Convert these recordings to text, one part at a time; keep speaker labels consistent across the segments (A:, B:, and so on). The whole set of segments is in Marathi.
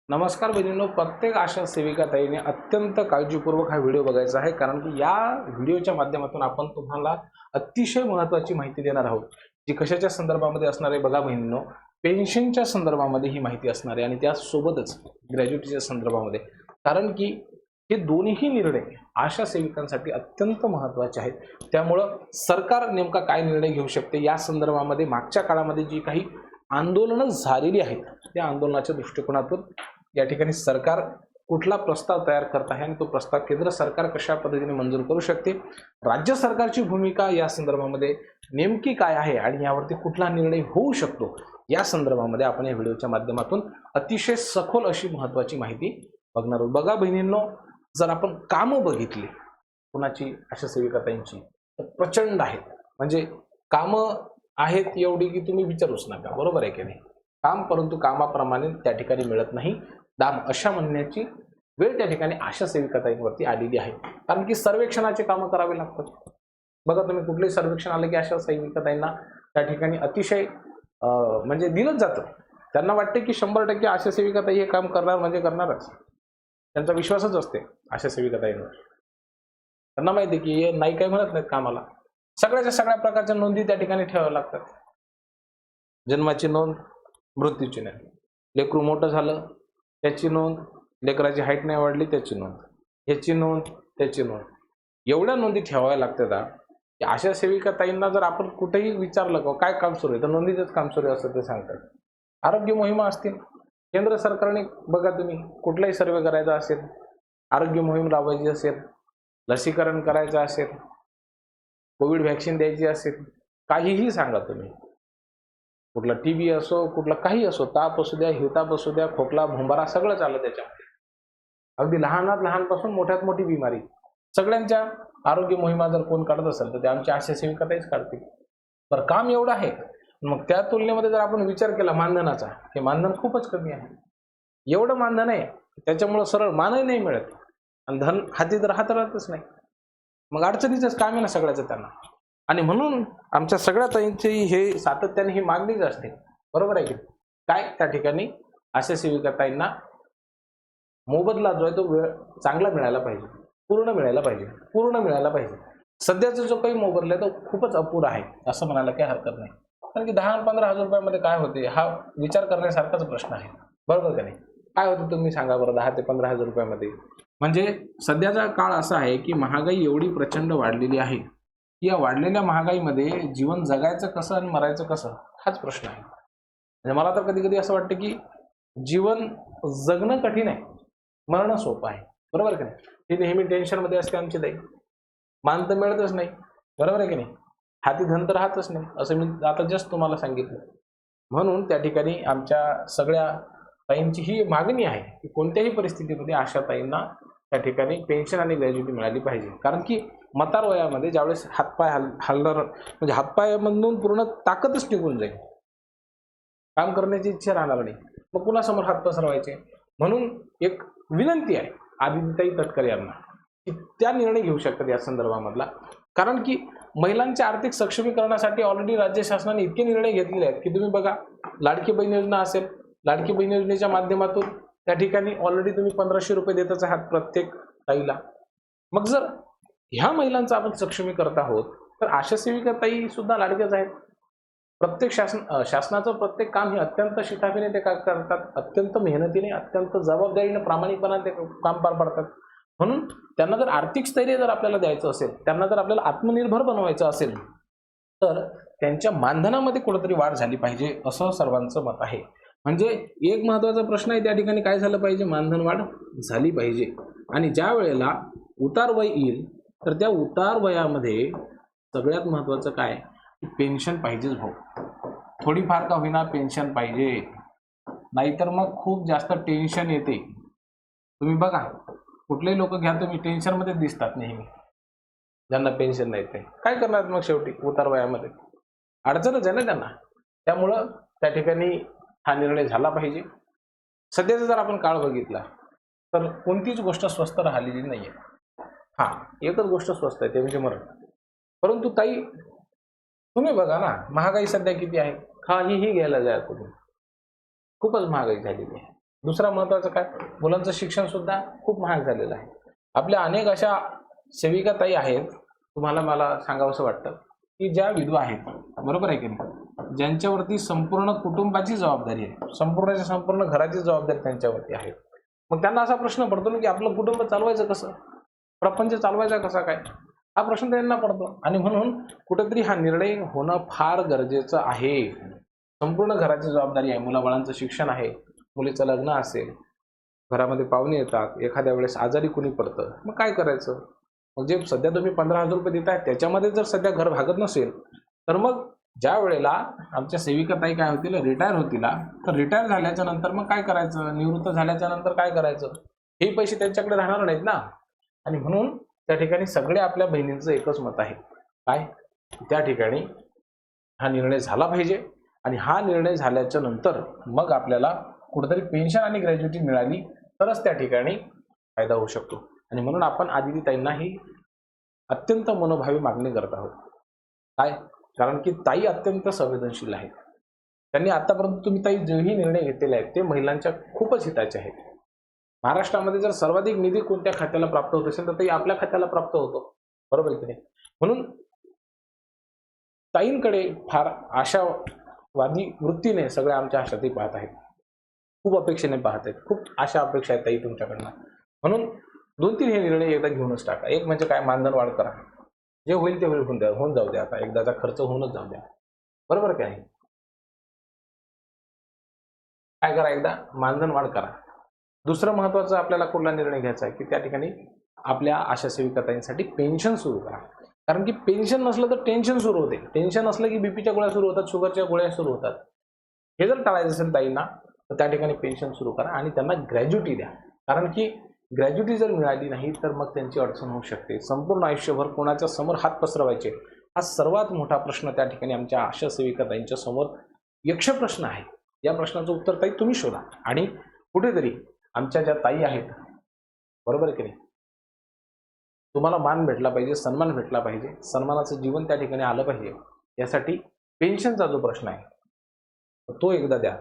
A: नमस्कार बहिणींनो, प्रत्येक आशा सेविका ताईने अत्यंत काळजीपूर्वक हा व्हिडिओ बघायचा आहे, कारण की या व्हिडिओच्या माध्यमातून आपण तुम्हाला अतिशय महत्त्वाची माहिती देणार आहोत, जी कशाच्या संदर्भामध्ये असणार आहे बघा बहिणींनो. पेन्शनच्या संदर्भामध्ये ही माहिती असणार आहे आणि त्यासोबतच ग्रॅज्युटीच्या संदर्भामध्ये, कारण की हे दोन्ही निर्णय आशा सेविकांसाठी अत्यंत महत्त्वाचे आहेत. त्यामुळं सरकार नेमका काय निर्णय घेऊ शकते या संदर्भामध्ये मागच्या काळामध्ये जी काही आंदोलनं झालेली आहेत त्या आंदोलनाच्या दृष्टिकोनातून या ठिकाणी सरकार कुठला प्रस्ताव तयार करत आहे आणि तो प्रस्ताव केंद्र सरकार कशा पद्धतीने मंजूर करू शकते, राज्य सरकारची भूमिका या संदर्भामध्ये नेमकी काय आहे आणि यावरती कुठला निर्णय होऊ शकतो या संदर्भामध्ये आपण या व्हिडिओच्या माध्यमातून अतिशय सखोल अशी महत्त्वाची माहिती बघणार आहोत. बघा बहिणींनो, जर आपण कामं बघितली कुणाची आशा सेविकाताईंची तर प्रचंड आहेत. म्हणजे कामं आहेत एवढी की तुम्ही विचारूच नका, बरोबर आहे की नाही. काम परंतु कामाप्रमाणे त्या ठिकाणी मिळत नाही दाम, अशा म्हणण्याची वेळ त्या ठिकाणी आशा सेविकाताईंवरती आलेली आहे. कारण की सर्वेक्षणाचे कामं करावे लागतात. बघा तुम्ही कुठलेही सर्वेक्षण आलं की आशा सेविकाताईंना त्या ठिकाणी अतिशय म्हणजे दिलंच जातं. त्यांना वाटते की 100% आशा सेविकाताई हे काम करणार म्हणजे करणारच. त्यांचा विश्वासच असते आशा सेविकाताईंवर. त्यांना माहिती आहे की हे नाही काही म्हणत नाहीत कामाला. सगळ्याच्या सगळ्या प्रकारच्या नोंदी त्या ठिकाणी ठेवाव्या लागतात. जन्माची नोंद, मृत्यूची नोंद, लेकरू मोठं झालं त्याची नोंद, लेकराची हाईट नाही वाढली त्याची नोंद, ह्याची नोंद, त्याची नोंद, एवढ्या नोंदी ठेवाव्या लागतात की आशा सेविकाताईंना जर आपण कुठेही विचारलं का काय काम सुरू आहे तर नोंदीचंच काम सुरू आहे असं ते सांगतात. आरोग्य मोहिमा असतील, केंद्र सरकारने बघा तुम्ही कुठलाही सर्वे करायचा असेल, आरोग्य मोहीम राबवायची असेल, लसीकरण करायचं असेल, कोविड व्हॅक्सिन द्यायची असेल, काहीही सांगा तुम्ही, कुठला टीबी असो, कुठला काही असो, ताप असू द्या, हिवताप असू द्या, खोकला, भुंबारा सगळं चाललं त्याच्यामध्ये. अगदी लहानात लहानपासून मोठ्यात मोठी बिमारी सगळ्यांच्या आरोग्य मोहिमा जर कोण काढत असेल तर ते आमच्या आशा सेविकाताईच काढतील. तर काम एवढं आहे, मग त्या तुलनेमध्ये जर आपण विचार केला मानधनाचा, हे मानधन खूपच कमी आहे. एवढं मानधन आहे त्याच्यामुळं सरळ मानही नाही मिळत आणि धन हाती तर हात राहतच नाही. मग अडचणीचंच काम आहे ना सगळ्याचं त्यांना. आणि म्हणून आमच्या सगळ्या ताईंची हे सातत्याने ही मागणीच असते, बरोबर आहे की काय. त्या ठिकाणी आशा सेविकाताईंना मोबदला जो आहे तो वेळ चांगला मिळायला पाहिजे, पूर्ण मिळायला पाहिजे, पूर्ण मिळायला पाहिजे. सध्याचा जो काही मोबदला आहे तो खूपच अपुरा आहे असं म्हणायला काही हरकत नाही. कारण की 10-15 हजार रुपयामध्ये काय होते हा विचार करण्यासारखाच प्रश्न आहे, बरोबर का नाही. काय होतं तुम्ही सांगा बरं 10 ते 15 हजार रुपयामध्ये. म्हणजे सध्याचा काळ असा आहे की महागाई एवढी प्रचंड वाढलेली आहे की या वाढलेल्या महागाईमध्ये जीवन जगायचं कसं आणि मरायचं कसं हाच प्रश्न आहे. म्हणजे मला तर कधी कधी असं वाटतं की जीवन जगणं कठीण आहे, मरणं सोपं आहे, बरोबर की नाही. ती नेहमी टेन्शनमध्ये असते आमची ताई, मान तर मिळतच नाही, बरोबर आहे की नाही. हाती धन तर राहतच नाही, असं मी आता जस्ट तुम्हाला सांगितलं. म्हणून त्या ठिकाणी आमच्या सगळ्या ताईंची ही मागणी आहे की कोणत्याही परिस्थितीमध्ये आशा ताईंना त्या ठिकाणी पेन्शन आणि ग्रॅज्युटी मिळाली पाहिजे. कारण की म्हातार वयामध्ये ज्यावेळेस हातपाय हलणार म्हणजे हातपायामधून पूर्ण ताकदच निघून जाईल, काम करण्याची इच्छा राहणार नाही, मग कुणासमोर हात पसरवायचे. म्हणून एक विनंती आहे आदित्यताई तटकरे यांना की त्या निर्णय घेऊ शकतात या संदर्भामधला. कारण की महिलांच्या आर्थिक सक्षमीकरणासाठी ऑलरेडी राज्य शासनाने इतके निर्णय घेतलेले आहेत की तुम्ही बघा, लाडकी बहीण योजना असेल, लाडकी बहीण योजनेच्या माध्यमातून त्या ठिकाणी ऑलरेडी तुम्ही 1500 रुपये देतच आहात प्रत्येक ताईला. मग जर ह्या महिलांचं आपण सक्षमी करत आहोत तर आशा सेविका ताई सुद्धा लाडक्याच आहेत. प्रत्येक शासनाचं प्रत्येक काम हे अत्यंत शिताफीने ते करतात, अत्यंत मेहनतीने, अत्यंत जबाबदारीने, प्रामाणिकपणाने ते काम पार पाडतात. म्हणून त्यांना जर आर्थिक स्थैर्य जर आपल्याला द्यायचं असेल, त्यांना जर आपल्याला आत्मनिर्भर बनवायचं असेल तर त्यांच्या मानधनामध्ये कुठेतरी वाढ झाली पाहिजे असं सर्वांचं मत आहे. म्हणजे एक महत्त्वाचा प्रश्न आहे त्या ठिकाणी, काय झालं पाहिजे, मानधन वाढ झाली पाहिजे. आणि ज्या वेळेला उतार वय येईल तर त्या उतार वयामध्ये सगळ्यात महत्त्वाचं काय, पेन्शन पाहिजेच भाऊ. थोडीफार का होईना पेन्शन पाहिजे, नाहीतर मग खूप जास्त टेन्शन येते. तुम्ही बघा कुठलेही लोक घ्या तुम्ही, टेन्शनमध्ये दिसतात नेहमी. ज्यांना पेन्शन नाही ते काय करणार मग शेवटी उतार वयामध्ये, अडचणच आहे ना त्यांना. त्यामुळं त्या ठिकाणी हा निर्णय झाला पाहिजे. सध्याचा जर आपण काळ बघितला तर कोणतीच गोष्ट स्वस्त राहिलेली नाही आहे. हां, एकच गोष्ट स्वस्त आहे ते म्हणजे मरण. परंतु ताई तुम्ही बघा ना, महागाई सध्या किती आहे, काहीही घ्यायला जाय तुम्ही, खूपच महागाई झालेली आहे. दुसरा महत्त्वाचं काय, मुलांचं शिक्षण सुद्धा खूप महाग झालेलं आहे. आपल्या अनेक अशा सेविका ताई आहेत, तुम्हाला मला सांगावंसं वाटतं की ज्या विधवा आहेत, बरोबर आहे की नाही, ज्यांच्यावरती संपूर्ण कुटुंबाची जबाबदारी आहे, संपूर्णच्या संपूर्ण घराची जबाबदारी त्यांच्यावरती आहे. मग त्यांना असा प्रश्न पडतो ना की आपलं कुटुंब चालवायचं कसं, प्रपंच चालवायचा कसा काय, हा प्रश्न त्यांना पडतो. आणि म्हणून कुठेतरी हा निर्णय होणं फार गरजेचं आहे. संपूर्ण घराची जबाबदारी आहे, मुलाबाळांचं शिक्षण आहे, मुलीचं लग्न असेल, घरामध्ये पाहुणे येतात, एखाद्या वेळेस आजारी कुणी पडतं, मग काय करायचं. मग जे सध्या तुम्ही 15,000 रुपये देताय त्याच्यामध्ये जर सध्या घर भागत नसेल, तर मग ज्या वेळेला आमच्या सेविका ताई काय होतील, रिटायर होतील, तर रिटायर झाल्याच्या नंतर मग काय करायचं, निवृत्त झाल्याच्या नंतर काय करायचं, हे पैसे त्यांच्याकडे राहणार नाहीत ना. आणि म्हणून त्या ठिकाणी सगळे आपल्या बहिणींचं एकच मत आहे, काय, त्या ठिकाणी हा निर्णय झाला पाहिजे. आणि हा निर्णय झाल्याच्या नंतर मग आपल्याला कुठेतरी पेन्शन आणि ग्रॅज्युटी मिळाली तरच त्या ठिकाणी फायदा होऊ शकतो. आणि म्हणून आपण आदिती ताईंना ही अत्यंत मनोभावी मागणी करत आहोत. काय, कारण की ताई अत्यंत संवेदनशील आहेत. त्यांनी आतापर्यंत तुम्ही ताई जेही निर्णय घेतलेले आहेत ते महिलांच्या खूपच हिताचे आहेत. महाराष्ट्रामध्ये जर सर्वाधिक निधी कोणत्या खात्याला प्राप्त होत असेल तर ताई आपल्या खात्याला प्राप्त होतो, बरोबर की नाही. म्हणून ताईंकडे फार आशावादी वृत्तीने सगळ्या आमच्या आशाताई पाहत आहेत, खूप अपेक्षेने पाहत आहेत, खूप आशा अपेक्षा आहेत ताई तुमच्याकडनं. म्हणून 2-3 हे निर्णय एकदा घेऊनच टाका. एक म्हणजे काय, मानधन वाढ करा, जे होईल ते होऊन जाऊ द्या, आता एकदाचा खर्च होऊनच जाऊ द्या, बरोबर काय. काय करा, एकदा मानधन वाढ करा. दुसरं महत्त्वाचं आपल्याला कुठला निर्णय घ्यायचा आहे की त्या ठिकाणी आपल्या आशा सेविकाताईंसाठी पेन्शन सुरू करा. कारण की पेन्शन नसलं तर टेन्शन सुरू होते, टेन्शन असलं की बीपीच्या गोळ्या सुरू होतात, शुगरच्या गोळ्या सुरू होतात. हे जर टाळायचं असेल ताईंना तर त्या ठिकाणी पेन्शन सुरू करा आणि त्यांना ग्रॅज्युटी द्या. कारण की ग्रॅज्युटी जर मिळाली नाही तर मग त्यांची अडचण होऊ शकते. संपूर्ण आयुष्यभर कोणाच्या समोर हात पसरवायचे, हा सर्वात मोठा प्रश्न त्या ठिकाणी आमच्या आशा सेविकाताईंच्या समोर यक्ष प्रश्न आहे. या प्रश्नाचं उत्तर ताई तुम्ही शोधा. आणि कुठेतरी आमच्या ज्या ताई आहेत, बरोबर आहे की नाही, तुम्हाला मान भेटला पाहिजे, सन्मान भेटला पाहिजे, सन्मानाचं जीवन त्या ठिकाणी आलं पाहिजे. यासाठी पेन्शनचा जो प्रश्न आहे तो एकदा द्या.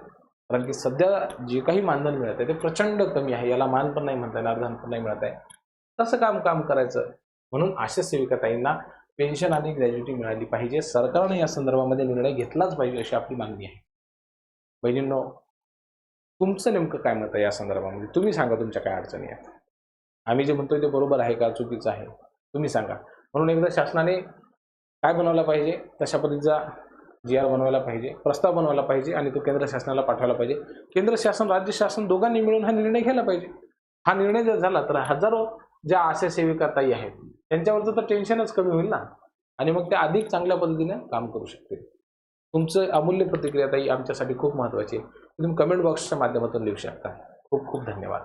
A: कारण की सध्या जे काही मानधन मिळत आहे ते प्रचंड कमी आहे. याला मान पण नाही म्हणता येणार, धन पण नाही मिळत आहे. तसं काम करायचं. म्हणून आशा सेविकाताईंना पेन्शन आणि ग्रॅज्युटी मिळाली पाहिजे. सरकारने या संदर्भामध्ये निर्णय घेतलाच पाहिजे अशी आपली मागणी आहे. बहिणींनो, तुमचं नेमकं काय मत आहे या संदर्भामध्ये, तुम्ही सांगा तुमच्या काय अडचणी आहेत. आम्ही जे म्हणतोय ते बरोबर आहे का चुकीचं आहे तुम्ही सांगा. म्हणून एकदा शासनाने काय बनवला पाहिजे, तशा पद्धतीचा GR बनवायला पाहिजे, प्रस्ताव बनवायला पाहिजे आणि तो केंद्र शासनाला पाठवायला पाहिजे. केंद्र शासन राज्य शासन दोघांनी मिळून हा निर्णय घ्यायला पाहिजे. हा निर्णय जर झाला तर हजारो ज्या आशा सेविका ताई आहेत त्यांच्यावरचं तर टेन्शनच कमी होईल ना. आणि मग ते अधिक चांगल्या पद्धतीने काम करू शकतील. तुमचं अमूल्य प्रतिक्रिया ताई आमच्यासाठी खूप महत्त्वाची आहे. तुम्ही कमेंट बॉक्सच्या माध्यमातून लिहू शकता. खूप खूप धन्यवाद.